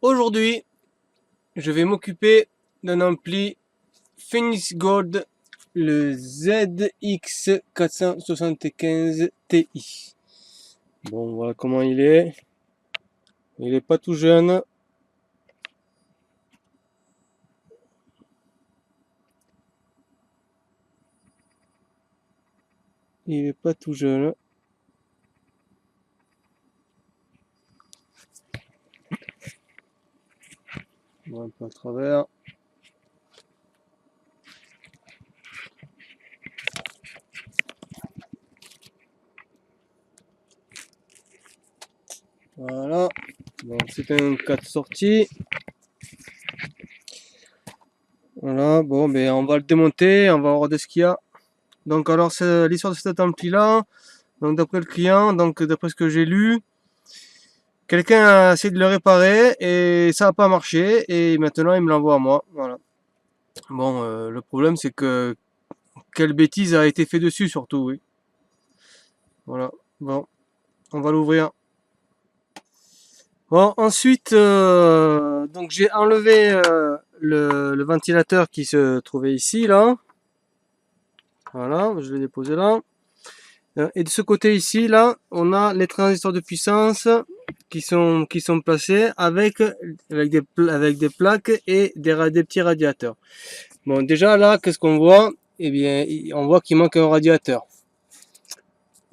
Aujourd'hui, je vais m'occuper d'un ampli Phoenix Gold, le ZX475 Ti. Bon, voilà comment il est. Il est pas tout jeune. Il est pas tout jeune. On va un peu à travers. Voilà. Bon, c'est un 4 sorties. Voilà, bon, ben on va le démonter, on va voir de ce qu'il y a. Donc alors, c'est l'histoire de cet ampli là. Donc d'après le client, donc d'après ce que j'ai lu, quelqu'un a essayé de le réparer et ça n'a pas marché et maintenant il me l'envoie à moi. Voilà. Bon, le problème c'est que quelle bêtise a été fait dessus surtout, oui. Voilà. Bon, on va l'ouvrir. Bon, ensuite, donc j'ai enlevé le ventilateur qui se trouvait ici, là. Voilà, je l'ai déposé là. Et de ce côté ici, là, on a les transistors de puissance qui sont placés avec des plaques et des petits radiateurs. Bon, déjà là, qu'est-ce qu'on voit? Eh bien, on voit qu'il manque un radiateur.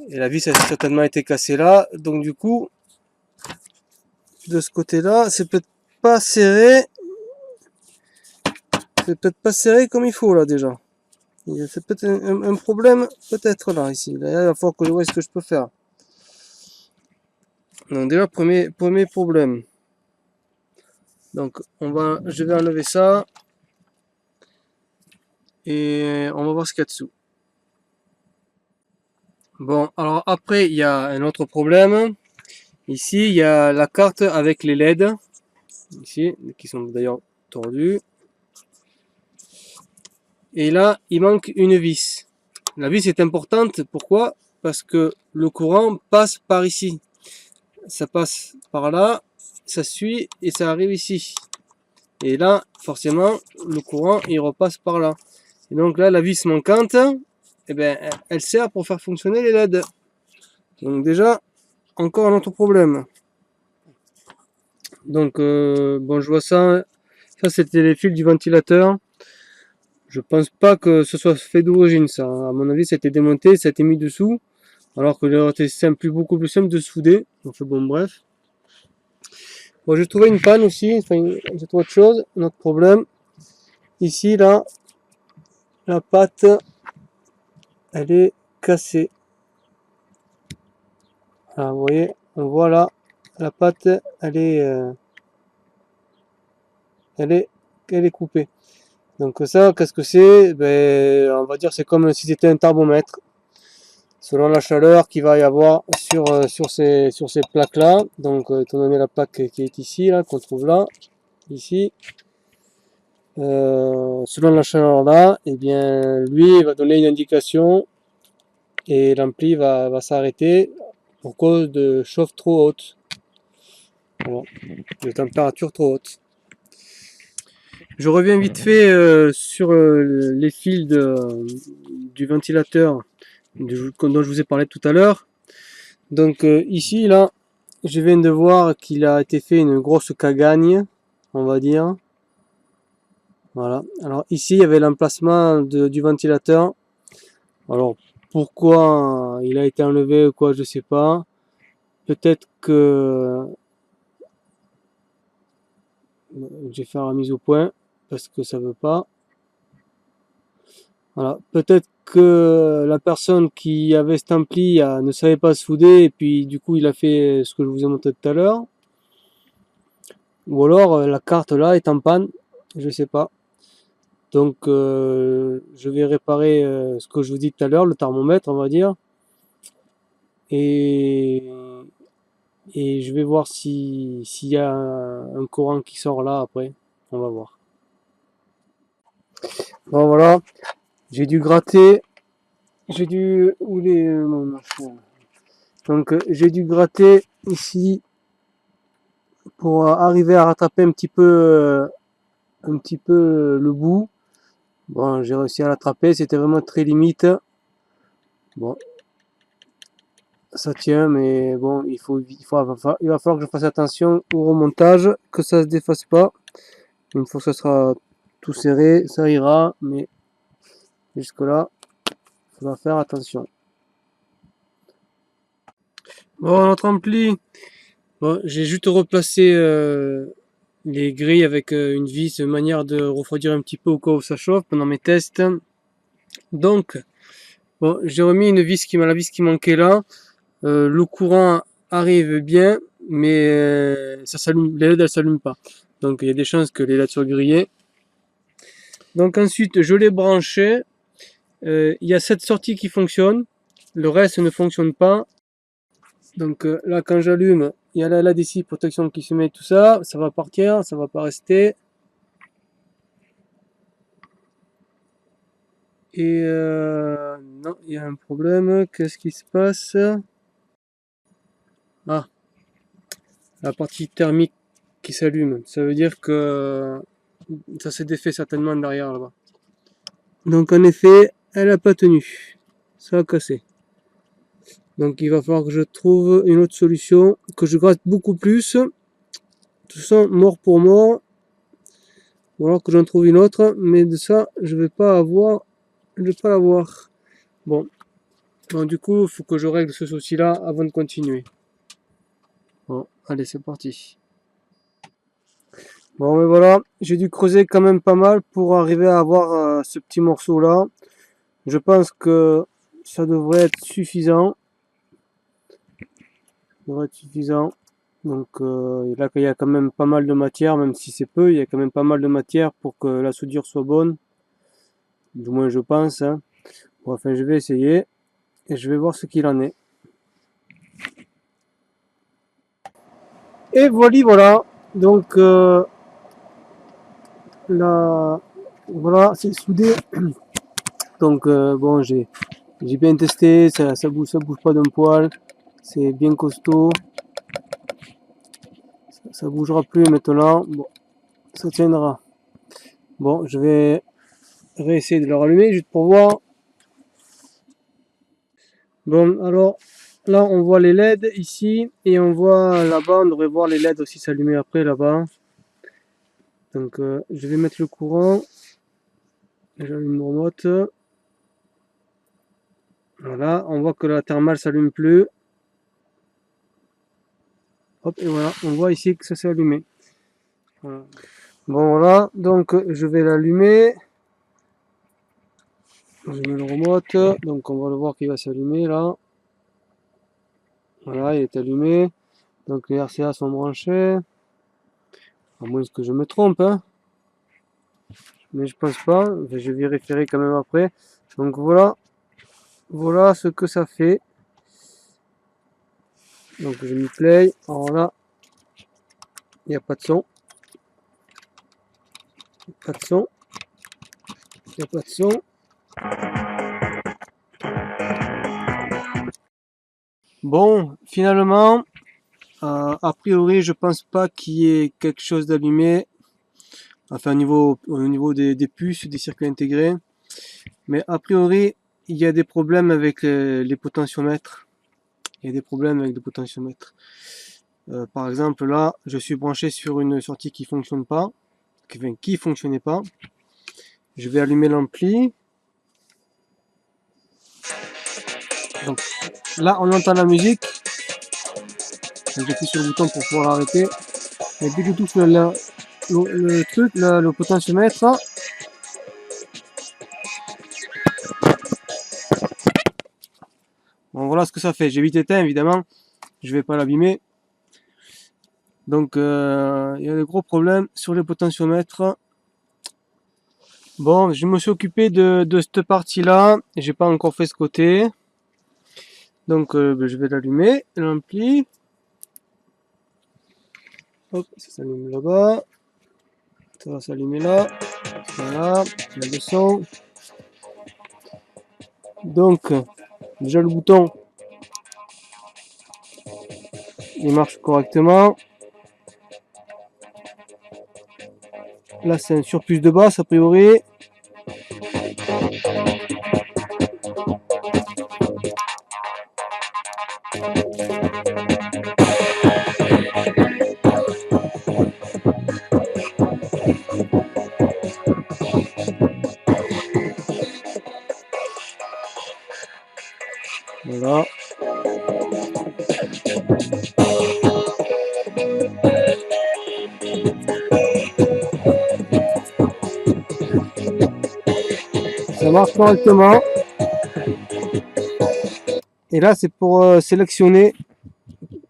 Et la vis a certainement été cassée là. Donc du coup, de ce côté-là, c'est peut-être pas serré. C'est peut-être pas serré comme il faut là déjà. C'est peut-être un problème, peut-être là, ici. Là, il va falloir que je vois ce que je peux faire. Donc déjà, premier problème. Donc je vais enlever ça. Et on va voir ce qu'il y a dessous. Bon, alors après, il y a un autre problème. Ici, il y a la carte avec les LED. Ici, qui sont d'ailleurs tordus. Et là, il manque une vis. La vis est importante, pourquoi? Parce que le courant passe par ici. Ça passe par là, ça suit et ça arrive ici. Et là, forcément, le courant, il repasse par là. Et donc là, la vis manquante, eh ben, elle sert pour faire fonctionner les LED. Donc déjà, encore un autre problème. Donc, bon, je vois ça. Ça, c'était les fils du ventilateur. Je pense pas que ce soit fait d'origine, ça. À mon avis, ça a été démonté, ça a été mis dessous. Alors que l'aurait été simple, beaucoup plus simple de souder. Enfin bon, bref. Bon, j'ai trouvé une panne aussi. Enfin, j'ai trouvé autre chose, un autre problème. Ici, là, la patte, elle est cassée. Alors, vous voyez, on voit là, la patte, elle est coupée. Donc ça, qu'est-ce que c'est? Ben, on va dire c'est comme si c'était un thermomètre. Selon la chaleur qu'il va y avoir sur ces plaques là. Donc étant donné la plaque qui est ici, là, qu'on trouve là, ici, selon la chaleur là, et bien lui il va donner une indication et l'ampli va s'arrêter pour cause de chauffe trop haute. Voilà. De température trop haute. Je reviens vite fait sur les fils du ventilateur dont je vous ai parlé tout à l'heure. Donc ici, là, je viens de voir qu'il a été fait une grosse cagagne, on va dire. Voilà. Alors ici, il y avait l'emplacement du ventilateur. Alors, pourquoi il a été enlevé ou quoi, je sais pas. Peut-être que je vais faire la mise au point parce que ça veut pas. Voilà, peut-être que la personne qui avait cet ampli ne savait pas souder et puis du coup il a fait ce que je vous ai montré tout à l'heure. Ou alors la carte là est en panne, je sais pas. Donc je vais réparer ce que je vous dis tout à l'heure, le thermomètre on va dire. Et, et je vais voir s'il y a un courant qui sort là après. On va voir. Bon voilà, j'ai dû gratter. J'ai dû... Où les... Donc j'ai dû gratter ici pour arriver à rattraper un petit peu le bout. Bon, j'ai réussi à l'attraper, c'était vraiment très limite. Bon, ça tient, mais bon, il va falloir que je fasse attention au remontage, que ça se défasse pas. Une fois que ça sera tout serré, ça ira, mais jusque là, il faudra faire attention. Bon, notre ampli, bon, j'ai juste replacé les grilles avec une vis, une manière de refroidir un petit peu au cas où ça chauffe pendant mes tests. Donc, bon, j'ai remis la vis qui manquait là. Le courant arrive bien, mais ça s'allume, les LED elles s'allument pas. Donc il y a des chances que les LED soient grillées. Donc ensuite je l'ai branché. Il y a cette sortie qui fonctionne, le reste ne fonctionne pas. Donc là quand j'allume, il y a la LED ici, protection qui se met, tout ça, ça va partir, ça va pas rester. Et non, il y a un problème, qu'est-ce qui se passe? Ah, la partie thermique qui s'allume, ça veut dire que ça s'est défait certainement derrière là-bas. Donc en effet, elle a pas tenu, ça a cassé. Donc il va falloir que je trouve une autre solution, que je gratte beaucoup plus. De toute façon, mort pour mort. Ou alors que j'en trouve une autre, mais de ça, je vais pas l'avoir. Bon. Donc du coup, il faut que je règle ce souci-là avant de continuer. Bon, allez, c'est parti. Bon, mais voilà, j'ai dû creuser quand même pas mal pour arriver à avoir ce petit morceau-là. Je pense que ça devrait être suffisant. Donc là, il y a quand même pas mal de matière, même si c'est peu, il y a quand même pas mal de matière pour que la soudure soit bonne. Du moins, je pense. Hein. Bon, enfin, je vais essayer et je vais voir ce qu'il en est. Et voilà. Donc là, voilà, c'est soudé. Donc bon, j'ai bien testé, ça bouge pas d'un poil. C'est bien costaud. Ça bougera plus maintenant. Bon, ça tiendra. Bon, je vais réessayer de le rallumer juste pour voir. Bon, alors là, on voit les LED ici et on voit là-bas, on devrait voir les LED aussi s'allumer après là-bas. Donc, je vais mettre le courant. J'allume le remote. Voilà, on voit que la thermale s'allume plus. Hop, et voilà, on voit ici que ça s'est allumé. Voilà. Bon, voilà, donc je vais l'allumer. Je mets le remote, donc on va le voir qu'il va s'allumer là. Voilà, il est allumé. Donc les RCA sont branchés. À moins que je me trompe, hein. Mais je pense pas. Je vérifierai quand même après. Donc voilà ce que ça fait. Donc je mets play. Alors là, il n'y a pas de son. Pas de son. Il n'y a pas de son. Bon, finalement, a priori, je pense pas qu'il y ait quelque chose d'allumé. Enfin, au niveau des puces, des circuits intégrés. Mais a priori, il y a des problèmes avec les potentiomètres. Il y a des problèmes avec les potentiomètres. Par exemple, là, je suis branché sur une sortie qui fonctionne pas, qui fonctionnait pas. Je vais allumer l'ampli. Donc là, on entend la musique. J'appuie sur le bouton pour pouvoir l'arrêter. Et dès que je touche le truc, le potentiomètre, bon, voilà ce que ça fait. J'ai vite éteint, évidemment. Je vais pas l'abîmer. Donc, il y a de gros problèmes sur les potentiomètres. Bon, je me suis occupé de cette partie-là. J'ai pas encore fait ce côté. Donc, je vais l'allumer, l'ampli. Hop, ça s'allume là-bas. Ça va s'allumer là. Voilà, il y a le son. Donc, déjà le bouton, il marche correctement. Là c'est un surplus de basse a priori. Voilà. Ça marche correctement. Et là c'est pour sélectionner.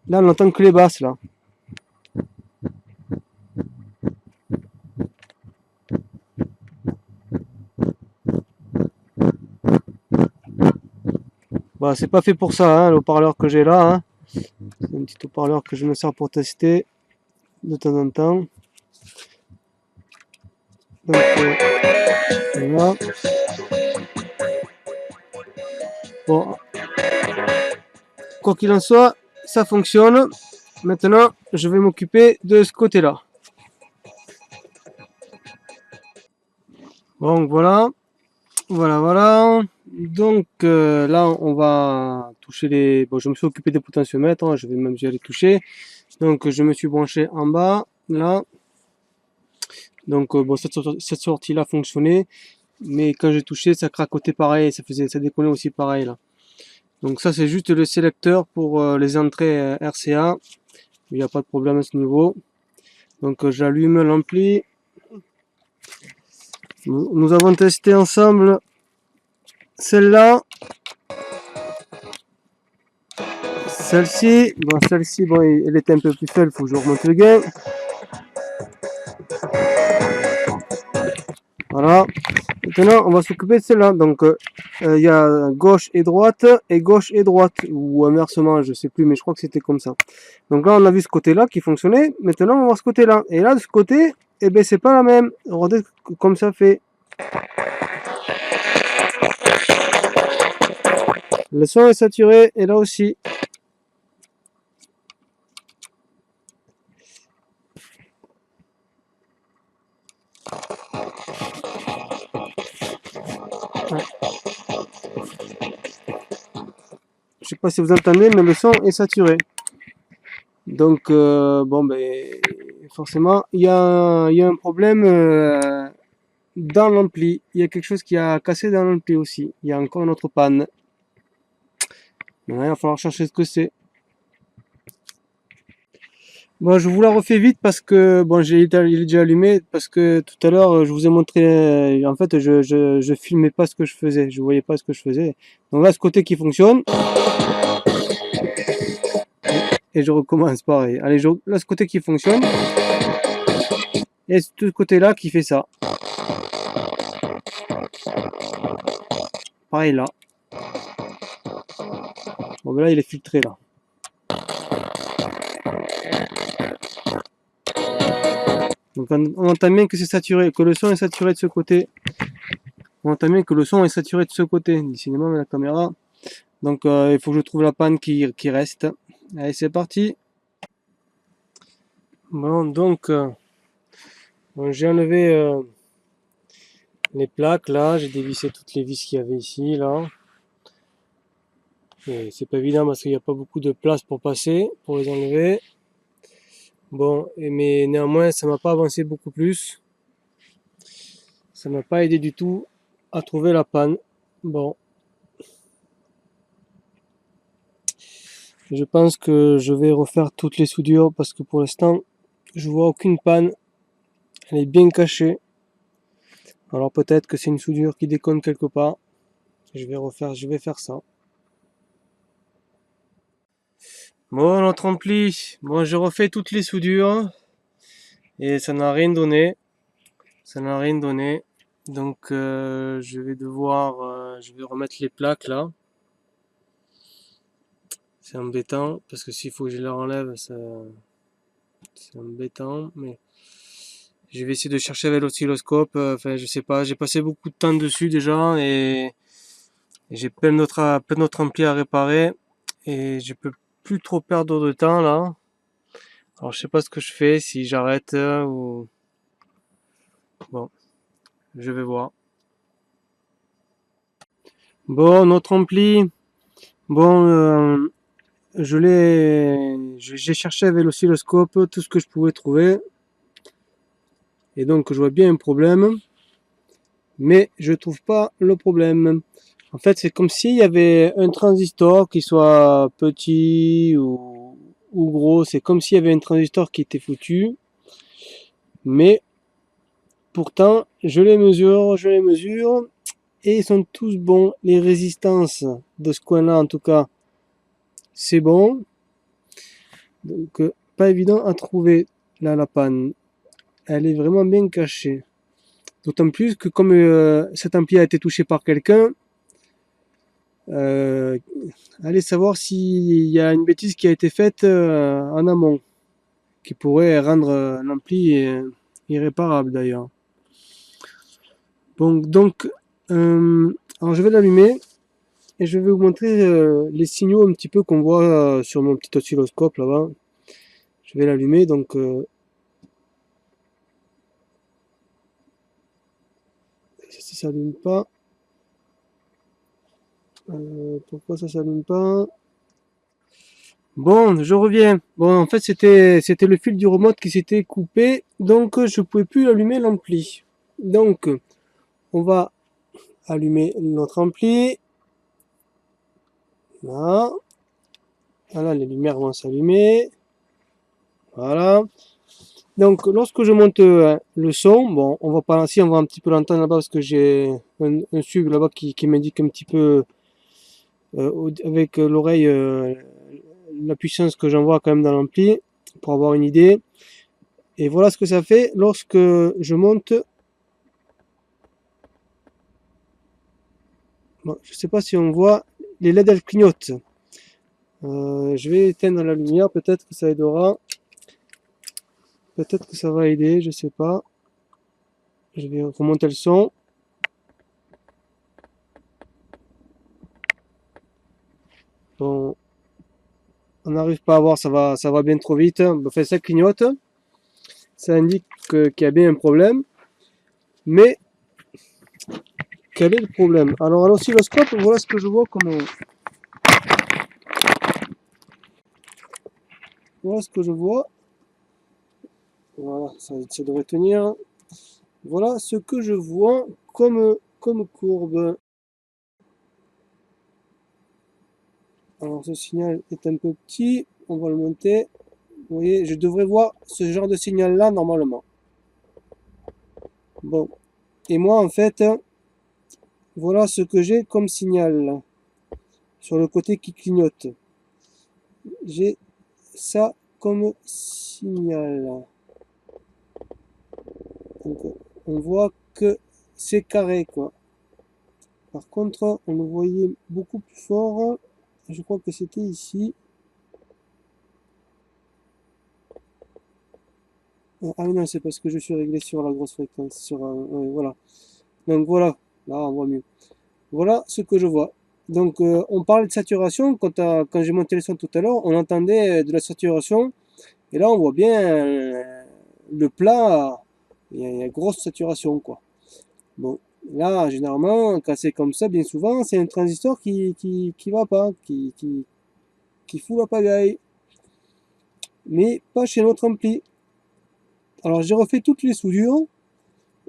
Là on n'entend que les basses là. Bah, c'est pas fait pour ça, hein, le haut-parleur que j'ai là. Hein. C'est un petit haut-parleur que je me sers pour tester de temps en temps. Donc, voilà. Bon, quoi qu'il en soit, ça fonctionne. Maintenant, je vais m'occuper de ce côté-là. Donc voilà, voilà. Donc là, on va toucher les. Bon, je me suis occupé des potentiomètres, hein, je vais même les toucher. Donc je me suis branché en bas, là. Donc bon, cette sortie-là fonctionnait, mais quand j'ai touché, ça cracotait pareil, ça déconnait aussi pareil là. Donc ça, c'est juste le sélecteur pour les entrées RCA. Il n'y a pas de problème à ce niveau. Donc j'allume l'ampli. Nous avons testé ensemble celle-là. Celle-ci, bon, elle était un peu plus faible, il faut que je remonte le gain. Voilà. Maintenant, on va s'occuper de celle-là. Donc, il y a gauche et droite, ou inversement, je sais plus, mais je crois que c'était comme ça. Donc là, on a vu ce côté-là qui fonctionnait. Maintenant, on va voir ce côté-là. Et là, de ce côté, eh ben, c'est pas la même. Regardez comme ça fait. Le son est saturé, et là aussi. Je sais pas si vous entendez, mais le son est saturé. Donc, bon, ben, forcément, il y a un problème dans l'ampli. Il y a quelque chose qui a cassé dans l'ampli aussi. Il y a encore une autre panne. Ouais, il va falloir chercher ce que c'est. Bon, je vous la refais vite parce que, bon, il est déjà allumé, parce que tout à l'heure, je vous ai montré, en fait, je filmais pas ce que je faisais, je voyais pas ce que je faisais. Donc là, ce côté qui fonctionne, et je recommence pareil. Allez, là, ce côté qui fonctionne, et ce côté-là qui fait ça. Pareil là. Bon, ben là, il est filtré là. Donc on entend bien que c'est saturé, que le son est saturé de ce côté. On entend bien que le son est saturé de ce côté. Décidément, avec la caméra. Donc il faut que je trouve la panne qui reste. Allez, c'est parti. Bon, donc bon, j'ai enlevé les plaques là. J'ai dévissé toutes les vis qu'il y avait ici là. C'est pas évident parce qu'il n'y a pas beaucoup de place pour passer, pour les enlever. Bon, mais néanmoins, ça m'a pas avancé beaucoup plus. Ça m'a pas aidé du tout à trouver la panne. Bon. Je pense que je vais refaire toutes les soudures parce que pour l'instant, je vois aucune panne. Elle est bien cachée. Alors peut-être que c'est une soudure qui déconne quelque part. Je vais faire ça. Bon, notre ampli. Bon, j'ai refait toutes les soudures et ça n'a rien donné. Ça n'a rien donné. Donc je vais remettre les plaques là. C'est embêtant parce que s'il faut que je les enlève, c'est embêtant. Mais je vais essayer de chercher avec l'oscilloscope. Enfin, je sais pas. J'ai passé beaucoup de temps dessus déjà et j'ai plein d'autres amplis à réparer et je peux plus trop perdre de temps là. Alors je sais pas ce que je fais, si j'arrête ou Bon, je vais voir. Bon, notre ampli. Bon, j'ai cherché avec l'oscilloscope tout ce que je pouvais trouver. Et donc, je vois bien un problème. Mais je trouve pas le problème. En fait, c'est comme s'il y avait un transistor qui soit petit ou gros. C'est comme s'il y avait un transistor qui était foutu. Mais pourtant, je les mesure. Et ils sont tous bons. Les résistances de ce coin-là, en tout cas, c'est bon. Donc, pas évident à trouver là la panne. Elle est vraiment bien cachée. D'autant plus que comme cet ampli a été touché par quelqu'un, euh, allez savoir s'il y a une bêtise qui a été faite en amont, qui pourrait rendre l'ampli irréparable d'ailleurs. Bon, donc, alors je vais l'allumer et je vais vous montrer les signaux un petit peu qu'on voit sur mon petit oscilloscope là-bas. Je vais l'allumer, donc ça s'allume pas. Pourquoi ça s'allume pas? Bon, je reviens. Bon, en fait, c'était le fil du remote qui s'était coupé, donc je pouvais plus allumer l'ampli. Donc, on va allumer notre ampli. Là. Voilà, les lumières vont s'allumer. Voilà. Donc, lorsque je monte le son, bon, on va pas, si on va un petit peu l'entendre là-bas parce que j'ai un sub là-bas qui m'indique un petit peu avec l'oreille la puissance que j'envoie quand même dans l'ampli pour avoir une idée. Et voilà ce que ça fait lorsque je monte. Bon, je sais pas si on voit les LED elles clignotent. Je vais éteindre la lumière, peut-être que ça aidera. Peut-être que ça va aider, je sais pas. Je vais remonter le son. Bon, on n'arrive pas à voir, ça va bien trop vite. Enfin, ça clignote. Ça indique qu'il y a bien un problème. Mais quel est le problème? Alors à l'oscilloscope, voilà ce que je vois comme. Voilà ce que je vois. Voilà, ça devrait tenir. Voilà ce que je vois comme courbe. Alors ce signal est un peu petit, on va le monter. Vous voyez, je devrais voir ce genre de signal là normalement. Bon, et moi en fait, voilà ce que j'ai comme signal sur le côté qui clignote. J'ai ça comme signal. Donc on voit que c'est carré quoi. Par contre, on le voyait beaucoup plus fort. Je crois que c'était ici. Ah non, c'est parce que je suis réglé sur la grosse fréquence. Voilà. Donc voilà, là on voit mieux. Voilà ce que je vois. Donc on parle de saturation. Quand j'ai monté le son tout à l'heure, on entendait de la saturation. Et là on voit bien le plat. Il y a une grosse saturation quoi. Bon, là généralement quand c'est comme ça, bien souvent c'est un transistor qui va pas, qui fout la pagaille. Mais pas chez notre ampli. Alors j'ai refait toutes les soudures.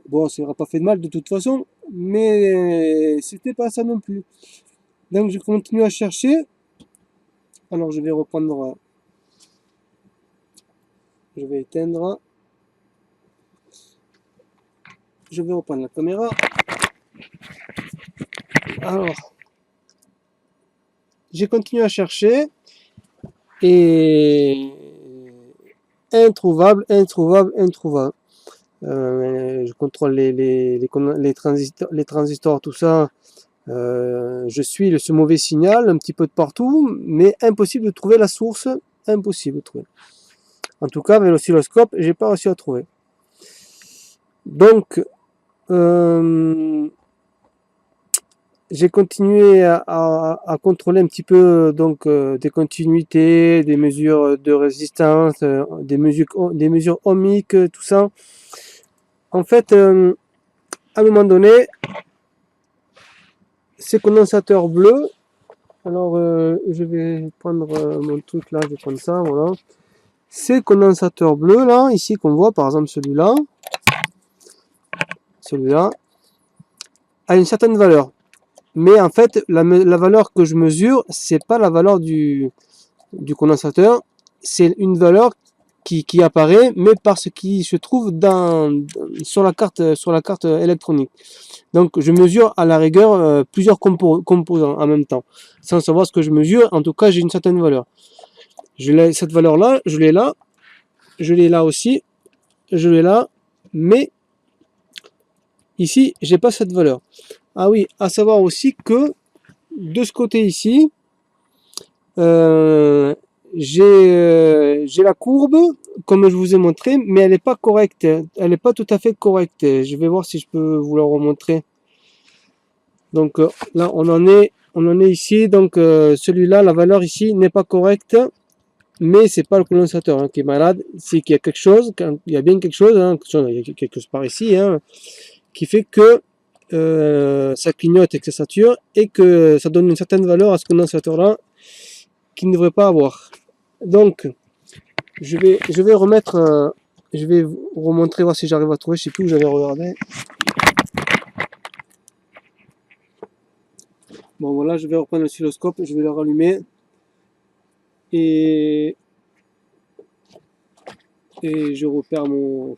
Bon, ça n'aura pas fait de mal de toute façon, mais c'était pas ça non plus. Donc je continue à chercher. Alors je vais reprendre, je vais éteindre, je vais reprendre la caméra. Alors, j'ai continué à chercher et introuvable, introuvable, introuvable. Je contrôle les transistors, tout ça. Je suis ce mauvais signal un petit peu de partout, mais impossible de trouver la source. Impossible de trouver. En tout cas, avec l'oscilloscope, j'ai pas réussi à trouver. Donc, j'ai continué à contrôler un petit peu donc des continuités, des mesures de résistance, des mesures ohmiques, tout ça. En fait, à un moment donné, ces condensateurs bleus, alors je vais prendre mon truc là, je vais prendre ça, voilà. Ces condensateurs bleus là, ici qu'on voit, par exemple celui-là, a une certaine valeur. Mais en fait, la valeur que je mesure, c'est pas la valeur du condensateur, c'est une valeur qui apparaît, mais parce qu'il se trouve sur la carte électronique. Donc je mesure à la rigueur plusieurs composants en même temps, sans savoir ce que je mesure. En tout cas, j'ai une certaine valeur. Cette valeur-là, je l'ai là, je l'ai là aussi, je l'ai là, mais ici, j'ai pas cette valeur. Ah oui, à savoir aussi que de ce côté ici, j'ai la courbe comme je vous ai montré, mais elle n'est pas correcte, elle n'est pas tout à fait correcte. Je vais voir si je peux vous la remontrer. Donc là on en est ici, donc celui-là, la valeur ici n'est pas correcte, mais c'est pas le condensateur qui est malade, c'est qu'il y a quelque chose, il y a bien quelque chose, il y a quelque chose par ici, qui fait que ça clignote et que ça sature, et que ça donne une certaine valeur à ce condensateur là qu'il ne devrait pas avoir. Donc je vais remettre, je vais vous remontrer, voir si j'arrive à trouver, je sais plus où j'avais regardé. Bon voilà, je vais reprendre l'oscilloscope, je vais le rallumer et je repère mon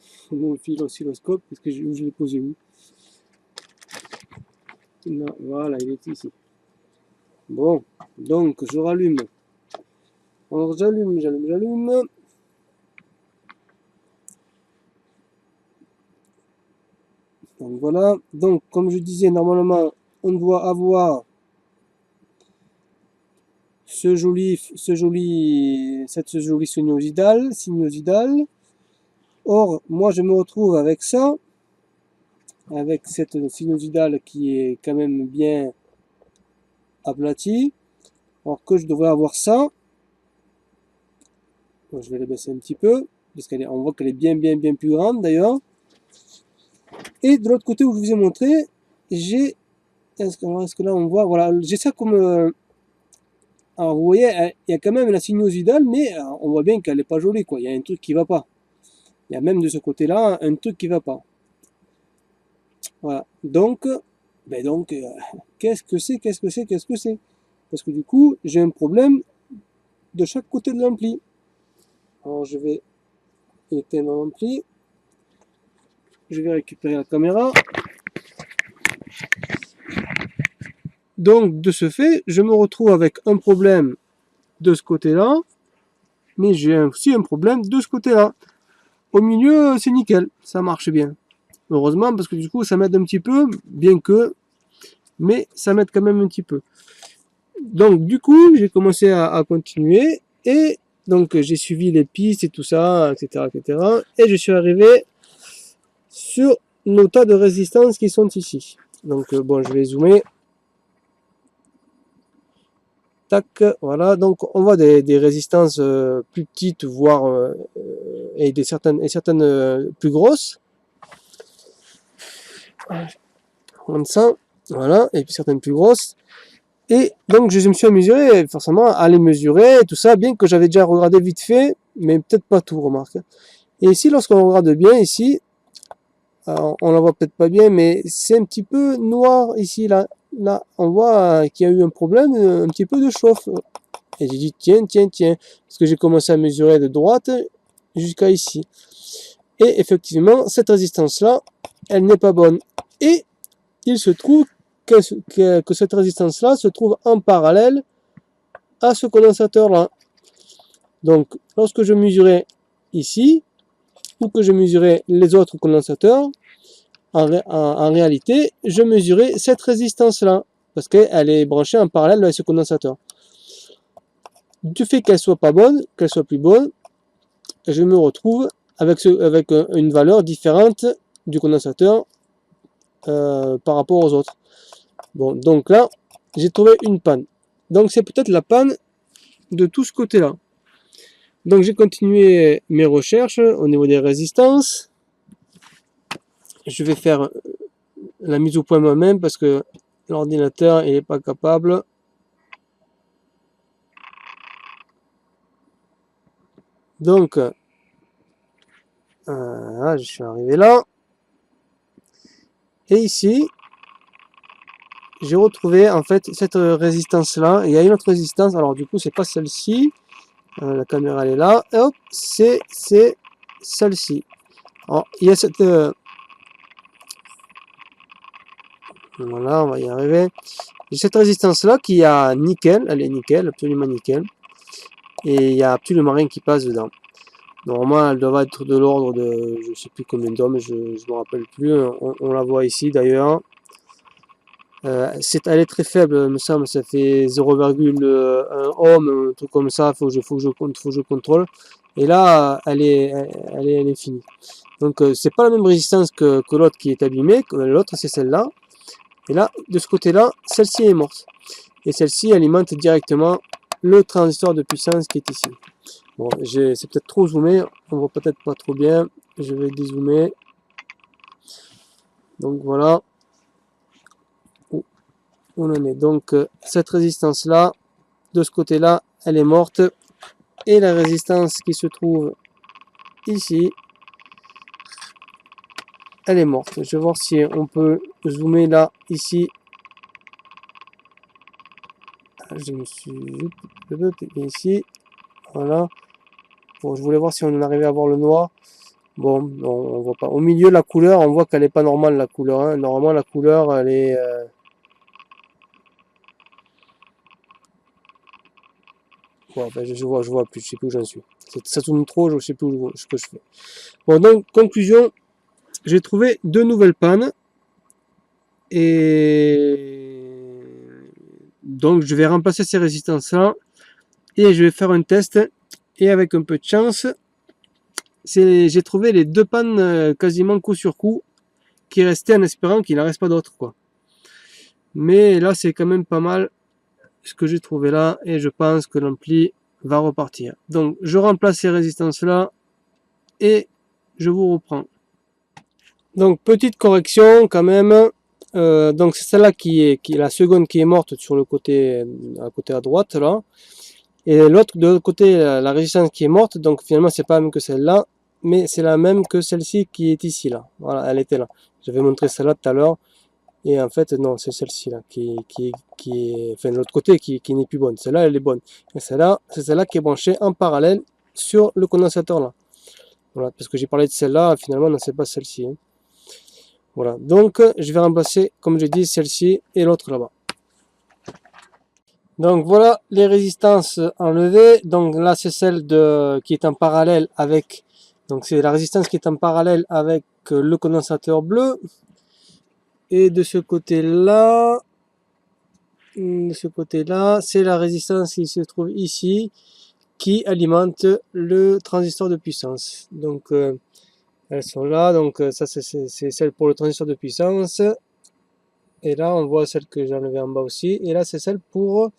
fil oscilloscope, parce que je l'ai posé où? Là, voilà, il est ici. Bon, donc je rallume. Alors j'allume. Donc voilà, donc comme je disais, normalement on doit avoir ce joli sinusoidale. Or, moi je me retrouve avec ça, avec cette sinusoidale qui est quand même bien aplatie, alors que je devrais avoir ça. Donc, je vais la baisser un petit peu, parce qu'on voit qu'elle est bien plus grande d'ailleurs. Et de l'autre côté où je vous ai montré, j'ai, est-ce que là on voit, voilà, j'ai ça comme, alors vous voyez, il y a quand même la sinusoidale, mais on voit bien qu'elle n'est pas jolie, quoi. Il y a un truc qui va pas. Il y a même de ce côté-là un truc qui va pas. Voilà. Donc, qu'est-ce que c'est? Parce que du coup, j'ai un problème de chaque côté de l'ampli. Alors je vais éteindre l'ampli. Je vais récupérer la caméra. Donc de ce fait, je me retrouve avec un problème de ce côté-là, mais j'ai aussi un problème de ce côté-là. Au milieu, c'est nickel, ça marche bien. Heureusement, parce que du coup, ça m'aide un petit peu, bien que, mais ça m'aide quand même un petit peu. Donc du coup, j'ai commencé à continuer, et donc j'ai suivi les pistes et tout ça, etc., et je suis arrivé sur nos tas de résistances qui sont ici. Donc bon, je vais zoomer. Tac, voilà, donc on voit des résistances plus petites, voire et certaines plus grosses. Comme ça, voilà, et puis certaines plus grosses. Et donc je me suis amusé forcément à les mesurer, tout ça, bien que j'avais déjà regardé vite fait, mais peut-être pas tout, remarque. Et ici, lorsqu'on regarde bien ici, alors, on la voit peut-être pas bien, mais c'est un petit peu noir ici, là, on voit qu'il y a eu un problème, un petit peu de chauffe. Et j'ai dit tiens, parce que j'ai commencé à mesurer de droite jusqu'à ici. Et effectivement, cette résistance-là, elle n'est pas bonne. Et il se trouve que cette résistance-là se trouve en parallèle à ce condensateur-là. Donc, lorsque je mesurais ici, ou que je mesurais les autres condensateurs, en réalité, je mesurais cette résistance-là, parce qu'elle est branchée en parallèle à ce condensateur. Du fait qu'elle soit pas bonne, qu'elle soit plus bonne, je me retrouve avec une valeur différente du condensateur par rapport aux autres. Bon, donc là, j'ai trouvé une panne. Donc c'est peut-être la panne de tout ce côté-là. Donc j'ai continué mes recherches au niveau des résistances. je vais faire la mise au point moi-même parce que l'ordinateur il n'est pas capable. Donc, je suis arrivé là. Et ici, j'ai retrouvé en fait cette résistance là. Il y a une autre résistance. Alors du coup, c'est pas celle-ci. La caméra elle est là. Et hop, c'est celle-ci. Alors, il y a cette voilà, on va y arriver. J'ai cette résistance là qui a nickel. Elle est nickel, absolument nickel. Et il y a absolument rien qui passe dedans. Normalement, elle doit être de l'ordre de, je sais plus combien d'ohms, je me rappelle plus. On la voit ici d'ailleurs. Elle est très faible, me semble, ça fait 0,1 ohm, un truc comme ça, faut que je contrôle. Et là, elle est finie. Donc, c'est pas la même résistance que l'autre qui est abîmée, l'autre c'est celle-là. Et là, de ce côté-là, celle-ci est morte. Et celle-ci alimente directement le transistor de puissance qui est ici. Bon, c'est peut-être trop zoomé, on voit peut-être pas trop bien. Je vais dézoomer. Donc voilà. Où on en est. Donc cette résistance là, de ce côté là, elle est morte. Et la résistance qui se trouve ici, elle est morte. Je vais voir si on peut zoomer là, ici. Je me suis ici. Voilà. Bon, je voulais voir si on arrivait à voir le noir. Bon, on voit pas. Au milieu, la couleur, on voit qu'elle n'est pas normale, la couleur. Hein. Normalement, la couleur, elle est... Ouais, ben, je vois plus, je sais plus où j'en suis. Ça tourne trop, je sais plus ce que je fais. Bon, donc, conclusion, j'ai trouvé 2 nouvelles pannes. Et donc, je vais remplacer ces résistances-là. Et je vais faire un test. Et avec un peu de chance, j'ai trouvé les 2 pannes quasiment coup sur coup qui restaient en espérant qu'il n'en reste pas d'autres, quoi. Mais là, c'est quand même pas mal ce que j'ai trouvé là. Et je pense que l'ampli va repartir. Donc, je remplace ces résistances-là. Et je vous reprends. Donc, petite correction quand même. Donc, c'est celle-là qui est la seconde qui est morte sur le côté, à droite, là. Et l'autre, de l'autre côté, la résistance qui est morte. Donc, finalement, c'est pas la même que celle-là. Mais c'est la même que celle-ci qui est ici, là. Voilà, elle était là. J'avais montré celle-là tout à l'heure. Et en fait, non, c'est celle-ci, là, qui est, enfin, de l'autre côté, qui n'est plus bonne. Celle-là, elle est bonne. Et celle-là, c'est celle-là qui est branchée en parallèle sur le condensateur, là. Voilà, parce que j'ai parlé de celle-là, finalement, non, c'est pas celle-ci. Hein. Voilà, donc je vais remplacer, comme j'ai dit, celle-ci et l'autre là-bas. Donc voilà les résistances enlevées. Donc là, c'est celle qui est en parallèle avec, donc c'est la résistance qui est en parallèle avec le condensateur bleu. Et de ce côté-là, c'est la résistance qui se trouve ici, qui alimente le transistor de puissance. Donc elles sont là, donc ça c'est celle pour le transistor de puissance. Et là on voit celle que j'ai enlevée en bas aussi. Et là c'est celle pour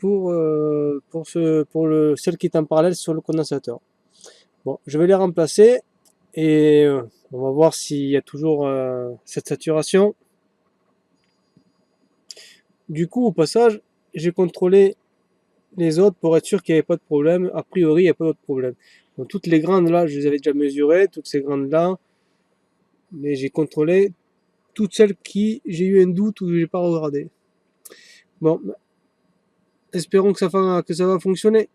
celle qui est en parallèle sur le condensateur. Bon, je vais les remplacer et on va voir s'il y a toujours cette saturation. Du coup, au passage, j'ai contrôlé les autres pour être sûr qu'il n'y avait pas de problème. A priori, il n'y a pas d'autre problème. Donc, toutes les grandes là, je les avais déjà mesurées, toutes ces grandes là, mais j'ai contrôlé toutes celles qui j'ai eu un doute ou que j'ai pas regardé. Bon, espérons que ça va fonctionner.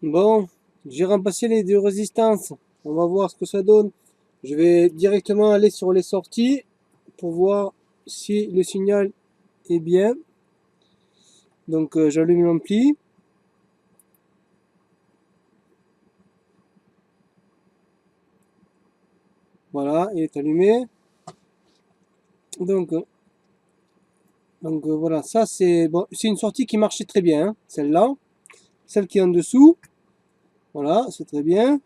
Bon, j'ai remplacé les 2 résistances. On va voir ce que ça donne. Je vais directement aller sur les sorties pour voir si le signal est bien. Donc j'allume l'ampli. Voilà, il est allumé. Donc voilà, ça c'est bon, c'est une sortie qui marchait très bien, hein, celle-là. Celle qui est en dessous, voilà, c'est très bien.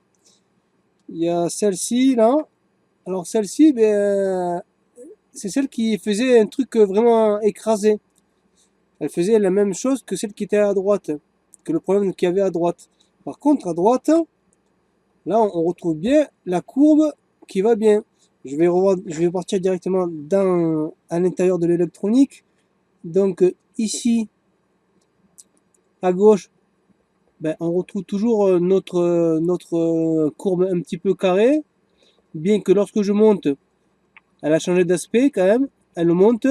Il y a celle-ci là. Alors celle-ci, ben, c'est celle qui faisait un truc vraiment écrasé. Elle faisait la même chose que celle qui était à droite, que le problème qu'il y avait à droite. Par contre, à droite, là, on retrouve bien la courbe qui va bien. Je vais partir directement à l'intérieur de l'électronique. Donc ici, à gauche, ben, on retrouve toujours notre courbe un petit peu carrée. Bien que lorsque je monte, elle a changé d'aspect quand même. Elle monte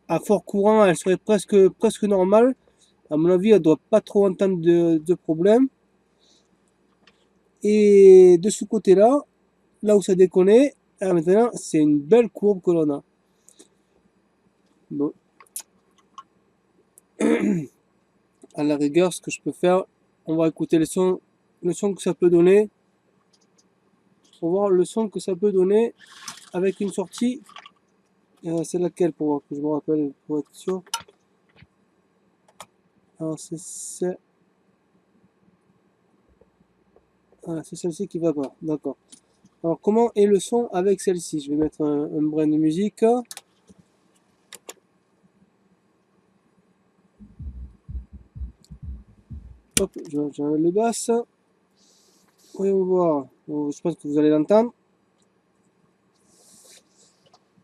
à fort courant, elle serait presque normale. À mon avis, elle doit pas trop entendre de problème. Et de ce côté-là, là où ça déconne, maintenant, c'est une belle courbe que l'on a. Bon. À la rigueur, ce que je peux faire, on va écouter le son que ça peut donner. Pour voir le son que ça peut donner avec une sortie. C'est laquelle pour voir que je me rappelle pour être sûr. Alors c'est celle-ci qui va pas. D'accord. Alors comment est le son avec celle-ci? Je vais mettre un brin de musique. Hop, j'enlève le basse. Voyons voir. Je pense que vous allez l'entendre.